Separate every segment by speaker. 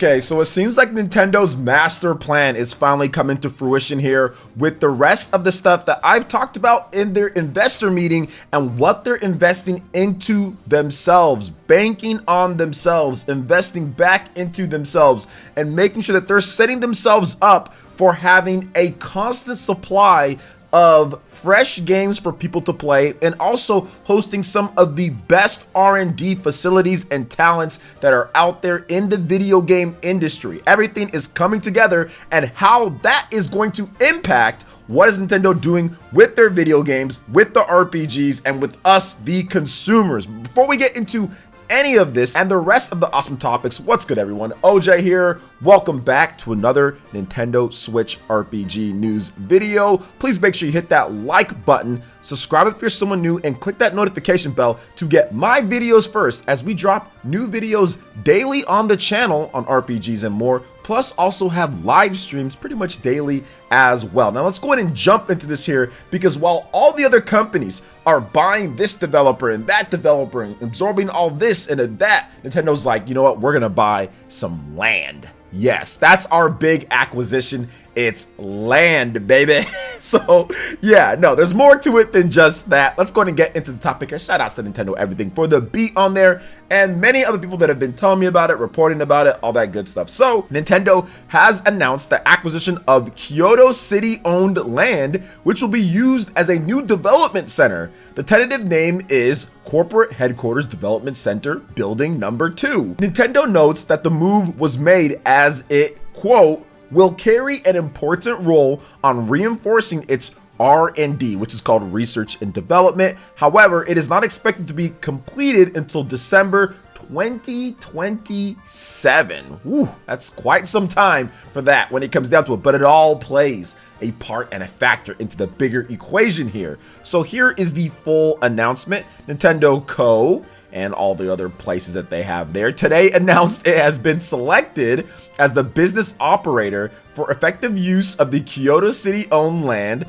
Speaker 1: Okay, so it seems like Nintendo's master plan is finally coming to fruition here with the rest of the stuff that I've talked about in their investor meeting and what they're investing into themselves, banking on themselves, investing back into themselves, and making sure that they're setting themselves up for having a constant supply of fresh games for people to play, and also hosting some of the best R&D facilities and talents that are out there in the video game industry. Everything is coming together, and how that is going to impact what is Nintendo doing with their video games, with the RPGs, and with us, the consumers. Before we get into any of this and the rest of the awesome topics, what's good, everyone? OJ here. Welcome back to another Nintendo Switch RPG news video. Please make sure you hit that like button, subscribe if you're someone new, and click that notification bell to get my videos first as we drop new videos daily on the channel on RPGs and more, plus also have live streams pretty much daily as well. Now let's go ahead and jump into this here, because while all the other companies are buying this developer and that developer and absorbing all this and that, Nintendo's like, you know what, we're gonna buy some land. Yes, that's our big acquisition. It's land, baby. So yeah, no, there's more to it than just that. Let's go ahead and get into the topic here. Shout out to Nintendo Everything for the beat on there, and many other people that have been telling me about it, reporting about it, all that good stuff. So Nintendo has announced the acquisition of Kyoto City owned land, which will be used as a new development center. The tentative name is Corporate Headquarters Development Center Building Number 2. Nintendo notes that the move was made as it, quote, will carry an important role on reinforcing its R&D, which is called research and development. However, it is not expected to be completed until December 2027. Woo, that's quite some time for that when it comes down to it, but it all plays a part and a factor into the bigger equation here. So here is the full announcement. Nintendo Co. and all the other places that they have there today announced it has been selected as the business operator for effective use of the Kyoto City owned land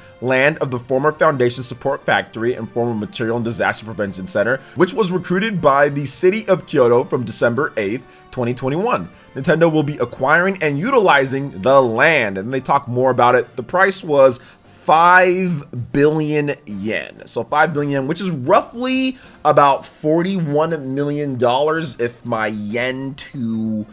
Speaker 1: of the former Foundation Support Factory and former Material and Disaster Prevention Center, which was recruited by the city of Kyoto from December 8th, 2021. Nintendo will be acquiring and utilizing the land, and they talk more about it. The price was 5 billion yen. So 5 billion yen, which is roughly about $41 million if my yen to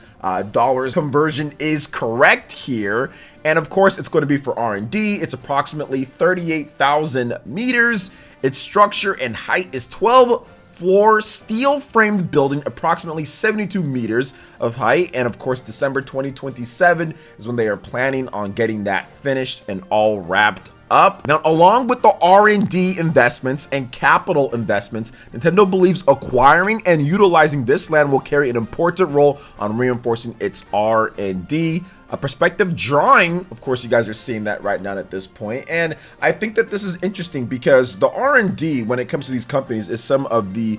Speaker 1: dollars conversion is correct here. And of course, it's going to be for R&D. It's approximately 38,000 meters. Its structure and height is 12 floor steel framed building, approximately 72 meters of height, and of course December 2027 is when they are planning on getting that finished and all wrapped up. Now, along with the R&D investments and capital investments, Nintendo believes acquiring and utilizing this land will carry an important role on reinforcing its R&D. A perspective drawing, of course, you guys are seeing that right now at this point, and I think that this is interesting because the R&D when it comes to these companies is some of the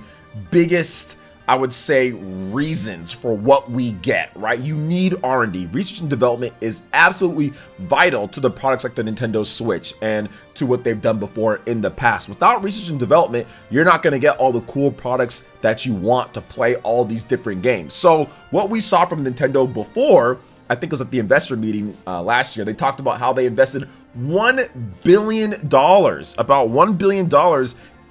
Speaker 1: biggest, I would say, reasons for what we get, right? You need R&D. Research and development is absolutely vital to the products like the Nintendo Switch and to what they've done before in the past. Without research and development, you're not going to get all the cool products that you want to play all these different games. So what we saw from Nintendo before, I think it was at the investor meeting last year, they talked about how they invested $1 billion, about $1 billion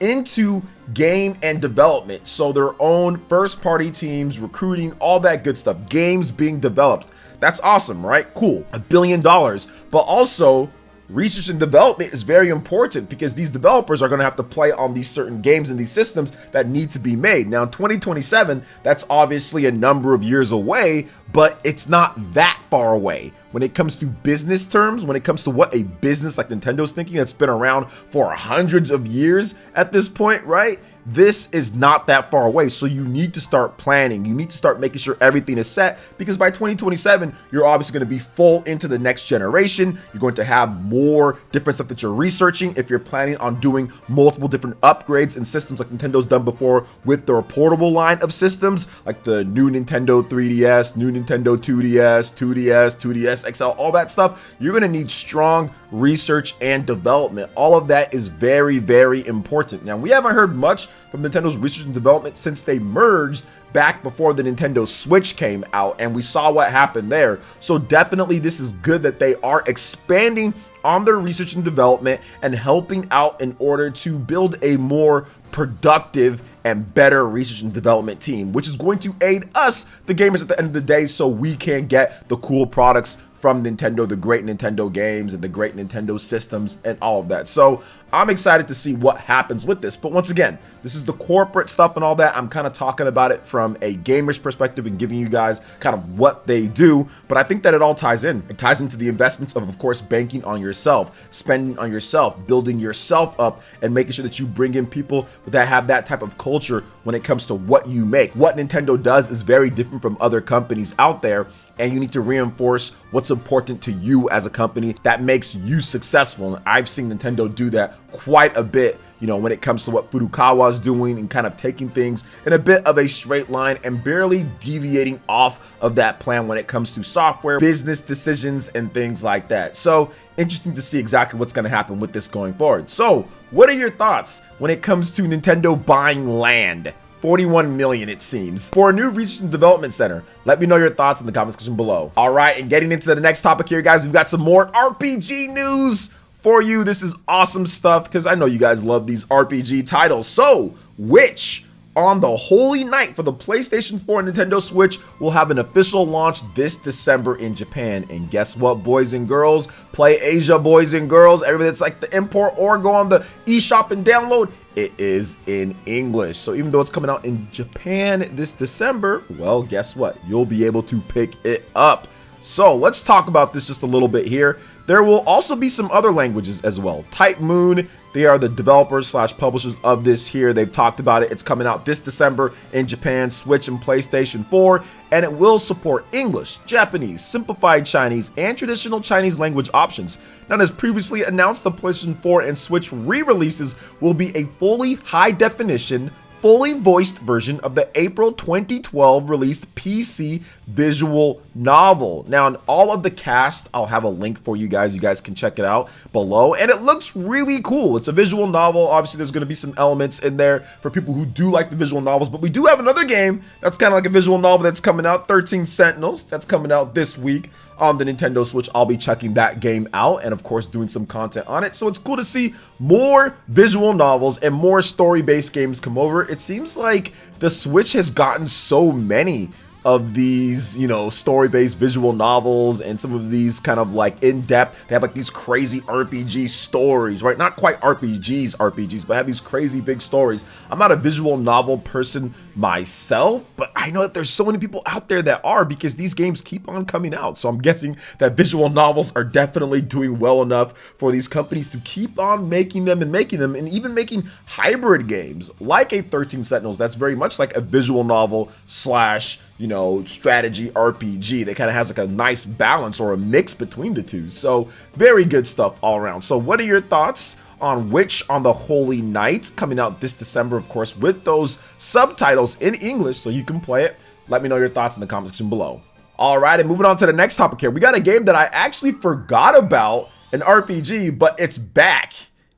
Speaker 1: into game and development. So their own first party teams, recruiting, all that good stuff, games being developed. That's awesome, right? Cool. $1 billion. But also research and development is very important because these developers are going to have to play on these certain games and these systems that need to be made. Now in 2027, that's obviously a number of years away, but it's not that far away. When it comes to business terms, when it comes to what a business like Nintendo's thinking that's been around for hundreds of years at this point, right? This is not that far away. So you need to start planning. You need to start making sure everything is set, because by 2027, you're obviously going to be full into the next generation. You're going to have more different stuff that you're researching if you're planning on doing multiple different upgrades and systems like Nintendo's done before with their portable line of systems, like the new Nintendo 3DS, new Nintendo Nintendo 2DS, 2DS XL, all that stuff, you're going to need strong research and development. All of that is very, very important. Now, we haven't heard much from Nintendo's research and development since they merged back before the Nintendo Switch came out, and we saw what happened there. So definitely this is good that they are expanding on their research and development and helping out in order to build a more productive and better research and development team, which is going to aid us, the gamers, at the end of the day, so we can get the cool products from Nintendo, the great Nintendo games and the great Nintendo systems and all of that. So I'm excited to see what happens with this. But once again, this is the corporate stuff and all that. I'm kind of talking about it from a gamer's perspective and giving you guys kind of what they do. But I think that it all ties in. It ties into the investments of course, banking on yourself, spending on yourself, building yourself up, and making sure that you bring in people that have that type of culture when it comes to what you make. What Nintendo does is very different from other companies out there, and you need to reinforce what's important to you as a company that makes you successful. And I've seen Nintendo do that quite a bit, you know, when it comes to what Furukawa's doing and kind of taking things in a bit of a straight line and barely deviating off of that plan when it comes to software, business decisions, and things like that. So interesting to see exactly what's going to happen with this going forward. So what are your thoughts when it comes to Nintendo buying land? 41 million, it seems, for a new research and development center. Let me know your thoughts in the comment section below. All right, and getting into the next topic here, guys, we've got some more RPG news for you. This is awesome stuff because I know you guys love these RPG titles. So, which on the holy night for the PlayStation 4 and Nintendo Switch will have an official launch this December in Japan? And guess what, boys and girls? Play Asia, boys and girls. Everybody that's like the import or go on the eShop and download, it is in English. So even though it's coming out in Japan this December, well, guess what? You'll be able to pick it up. So let's talk about this just a little bit here. There will also be some other languages as well. Type Moon, they are the developers / publishers of this here. They've talked about it. It's coming out this December in Japan, Switch, and PlayStation 4, and it will support English, Japanese, simplified Chinese, and traditional Chinese language options. Now, as previously announced, the PlayStation 4 and Switch re-releases will be a fully high-definition, fully voiced version of the April 2012 released PC visual novel. Now, in all of the cast, I'll have a link for you guys. You guys can check it out below, and it looks really cool. It's a visual novel. Obviously, there's going to be some elements in there for people who do like the visual novels, but we do have another game that's kind of like a visual novel that's coming out, 13 Sentinels. That's coming out this week on the Nintendo Switch. I'll be checking that game out and of course doing some content on it. So it's cool to see more visual novels and more story-based games come over. It seems like the Switch has gotten so many of these, you know, story-based visual novels and some of these kind of like in-depth, they have like these crazy RPG stories, right? Not quite RPGs, but have these crazy big stories. I'm not a visual novel person myself, but I know that there's so many people out there that are, because these games keep on coming out. So I'm guessing that visual novels are definitely doing well enough for these companies to keep on making them and even making hybrid games like a 13 Sentinels. That's very much like a visual novel / you know, strategy RPG. They kind of has like a nice balance or a mix between the two. So very good stuff all around. So what are your thoughts on Witch on the Holy Night, coming out this December, of course, with those subtitles in English so you can play it? Let me know your thoughts in the comment section below. All right, and moving on to the next topic here. We got a game that I actually forgot about, an RPG, but it's back.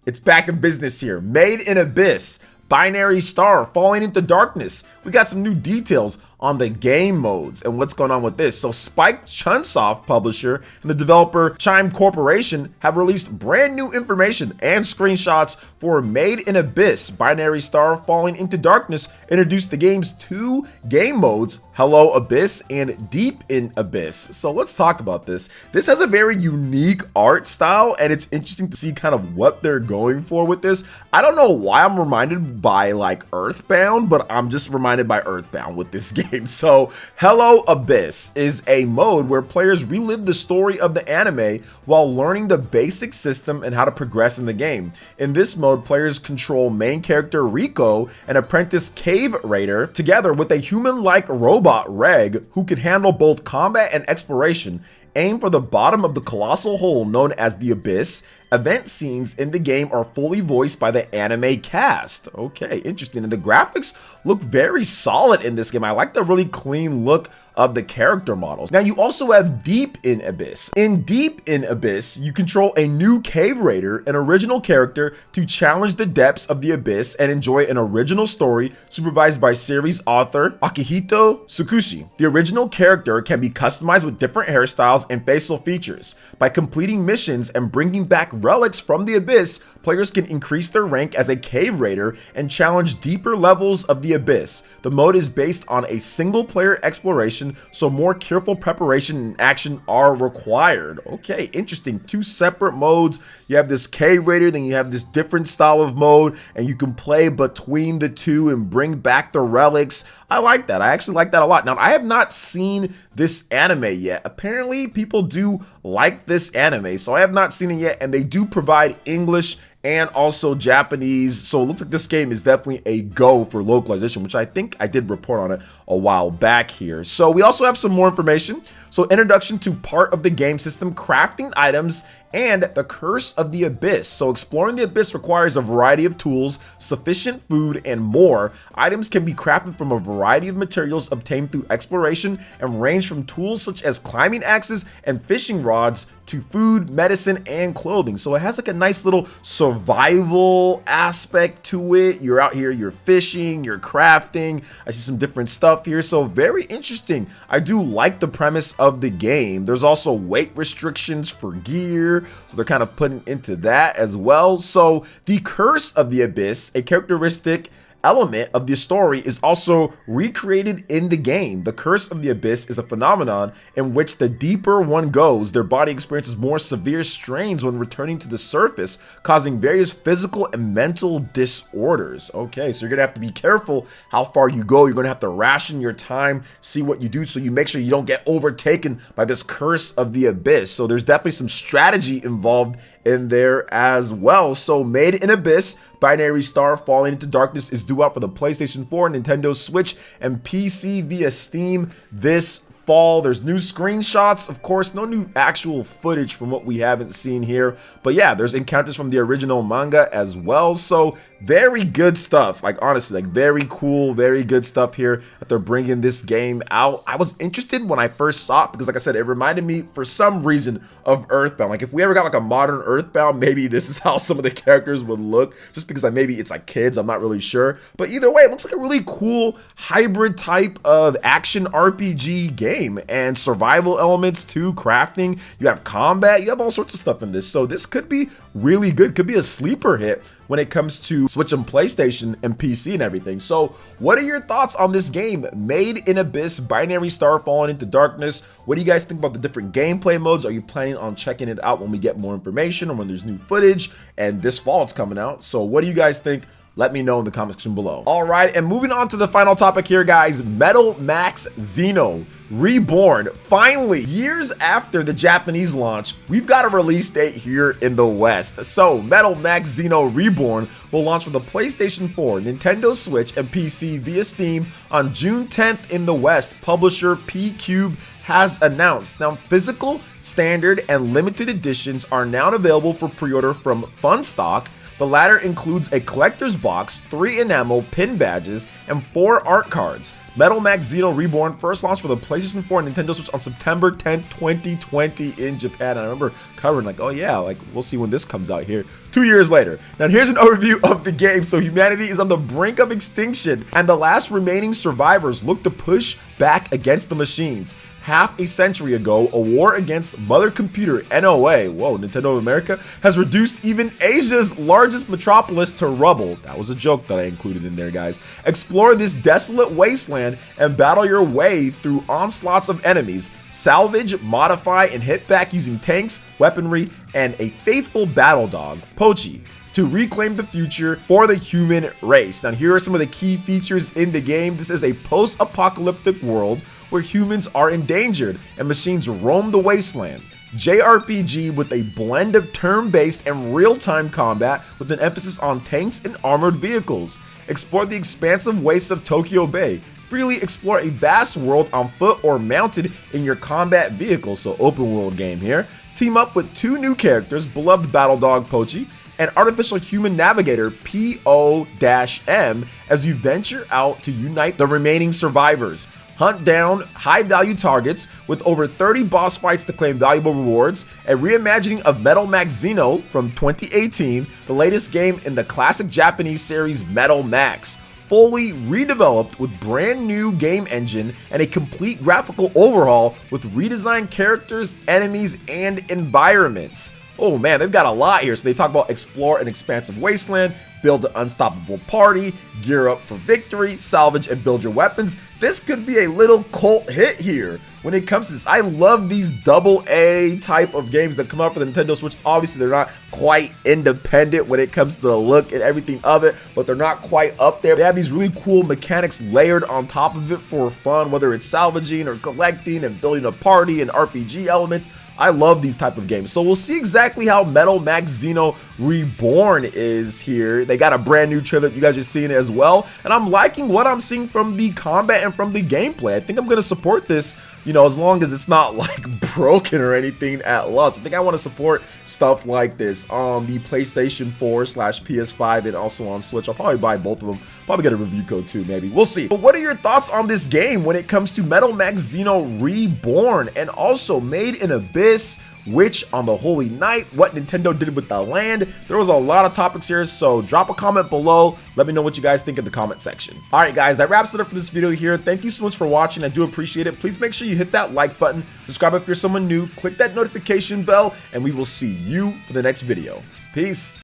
Speaker 1: It's back in business here. Made in Abyss, Binary Star, Falling into Darkness. We got some new details on the game modes and what's going on with this. So Spike Chunsoft, publisher, and the developer Chime Corporation have released brand new information and screenshots for Made in Abyss, Binary Star, Falling into Darkness. Introduced the game's 2 game modes, Hello Abyss and Deep in Abyss. So let's talk about this. This has a very unique art style, and it's interesting to see kind of what they're going for with this. I don't know why I'm reminded by like Earthbound, but I'm just reminded by Earthbound with this game. So Hello Abyss is a mode where players relive the story of the anime while learning the basic system and how to progress in the game. In this mode, players control main character Rico, an apprentice cave raider, together with a human-like robot Reg, who can handle both combat and exploration. Aim for the bottom of the colossal hole known as the Abyss Event scenes in the game are fully voiced by the anime cast. Okay, interesting. And the graphics look very solid in this game. I like the really clean look of the character models. Now you also have Deep in Abyss. In Deep in Abyss, you control a new cave raider, an original character, to challenge the depths of the abyss and enjoy an original story supervised by series author Akihito Tsukushi. The original character can be customized with different hairstyles and facial features. By completing missions and bringing back relics from the abyss, players can increase their rank as a cave raider and challenge deeper levels of the abyss. The mode is based on a single player exploration, so more careful preparation and action are required. Okay, interesting. Two separate modes. You have this cave raider, then you have this different style of mode, and you can play between the two and bring back the relics. I like that. I actually like that a lot. Now, I have not seen this anime yet. Apparently, people do like this anime, so I have not seen it yet, and they do provide English and also Japanese, so it looks like this game is definitely a go for localization, which I think I did report on it a while back here. So we also have some more information. So introduction to part of the game system, crafting items, and the Curse of the Abyss. So exploring the abyss requires a variety of tools, sufficient food, and more. Items can be crafted from a variety of materials obtained through exploration and range from tools such as climbing axes and fishing rods to food, medicine, and clothing. So it has like a nice little survival aspect to it. You're out here, you're fishing, you're crafting. I see some different stuff here. So very interesting. I do like the premise of the game. There's also weight restrictions for gear, so they're kind of putting into that as well. So the Curse of the Abyss, a characteristic element of the story, is also recreated in the game. The Curse of the Abyss is a phenomenon in which the deeper one goes, their body experiences more severe strains when returning to the surface, causing various physical and mental disorders. Okay, so you're gonna have to be careful how far you go. You're gonna have to ration your time, see what you do, so you make sure you don't get overtaken by this Curse of the Abyss. So there's definitely some strategy involved in there as well. So Made in Abyss, Binary Star Falling into Darkness is due out for the PlayStation 4, Nintendo Switch, and PC via Steam this fall. There's new screenshots, of course, no new actual footage from what we haven't seen here, but yeah, there's encounters from the original manga as well. So very good stuff, like honestly, like very cool, very good stuff here that they're bringing this game out. I was interested when I first saw it because, like I said, it reminded me for some reason of Earthbound. Like if we ever got like a modern Earthbound, maybe this is how some of the characters would look, just because maybe it's like kids, I'm not really sure. But either way, it looks like a really cool hybrid type of action RPG game, and survival elements too, crafting, you have combat, you have all sorts of stuff in this. So this could be really good, could be a sleeper hit when it comes to Switch and PlayStation and PC and everything. So what are your thoughts on this game, Made in Abyss, Binary Star Falling into Darkness? What do you guys think about the different gameplay modes? Are you planning on checking it out when we get more information or when there's new footage? And this fall it's coming out. So what do you guys think? Let me know in the comment section below. All right, and moving on to the final topic here, guys, Metal Max Xeno Reborn. Finally, years after the Japanese launch, we've got a release date here in the West. So Metal Max Xeno Reborn will launch for the PlayStation 4, Nintendo Switch, and PC via Steam on June 10th in the West. Publisher P-Cube has announced. Now, physical, standard, and limited editions are now available for pre-order from Funstock. The latter includes a collector's box, 3 enamel pin badges, and 4 art cards. Metal Max Xeno Reborn first launched for the PlayStation 4 and Nintendo Switch on September 10, 2020 in Japan. And I remember covering like, oh yeah, like we'll see when this comes out here 2 years later. Now here's an overview of the game. So humanity is on the brink of extinction, and the last remaining survivors look to push back against the machines. Half a century ago, a war against Mother Computer, NOA, whoa, Nintendo of America, has reduced even Asia's largest metropolis to rubble. That was a joke that I included in there, guys. Explore this desolate wasteland and battle your way through onslaughts of enemies. Salvage, modify, and hit back using tanks, weaponry, and a faithful battle dog, Pochi, to reclaim the future for the human race. Now, here are some of the key features in the game. This is a post-apocalyptic world where humans are endangered and machines roam the wasteland. JRPG with a blend of turn-based and real-time combat with an emphasis on tanks and armored vehicles. Explore the expansive wastes of Tokyo Bay. freely explore a vast world on foot or mounted in your combat vehicle, so open world game here. Team up with 2 new characters, beloved battle dog Pochi and artificial human navigator PO-M, as you venture out to unite the remaining survivors. Hunt down high-value targets with over 30 boss fights to claim valuable rewards, a reimagining of Metal Max Xeno from 2018, the latest game in the classic Japanese series Metal Max, fully redeveloped with brand new game engine and a complete graphical overhaul with redesigned characters, enemies, and environments. Oh man, they've got a lot here. So they talk about explore an expansive wasteland, build an unstoppable party, gear up for victory, salvage and build your weapons. This could be a little cult hit here when it comes to this. I love these AA type of games that come out for the Nintendo Switch. Obviously, they're not quite independent when it comes to the look and everything of it, but they're not quite up there. They have these really cool mechanics layered on top of it for fun, whether it's salvaging or collecting and building a party and RPG elements. I love these type of games. So we'll see exactly how Metal Max Xeno Reborn is here. They got a brand new trailer that you guys are seeing as well. And I'm liking what I'm seeing from the combat and from the gameplay. I think I'm going to support this, you know, as long as it's not like broken or anything at launch. I think I want to support stuff like this on the PlayStation 4/PS5 and also on Switch. I'll probably buy both of them. Probably get a review code too, maybe. We'll see. But what are your thoughts on this game when it comes to Metal Max Xeno Reborn and also Made in Abyss? Witch on the Holy Night, what Nintendo did with the land? There was a lot of topics here, so drop a comment below. Let me know what you guys think in the comment section. All right, guys, that wraps it up for this video here. Thank you so much for watching. I do appreciate it. Please make sure you hit that like button, subscribe if you're someone new, click that notification bell, and we will see you for the next video. Peace.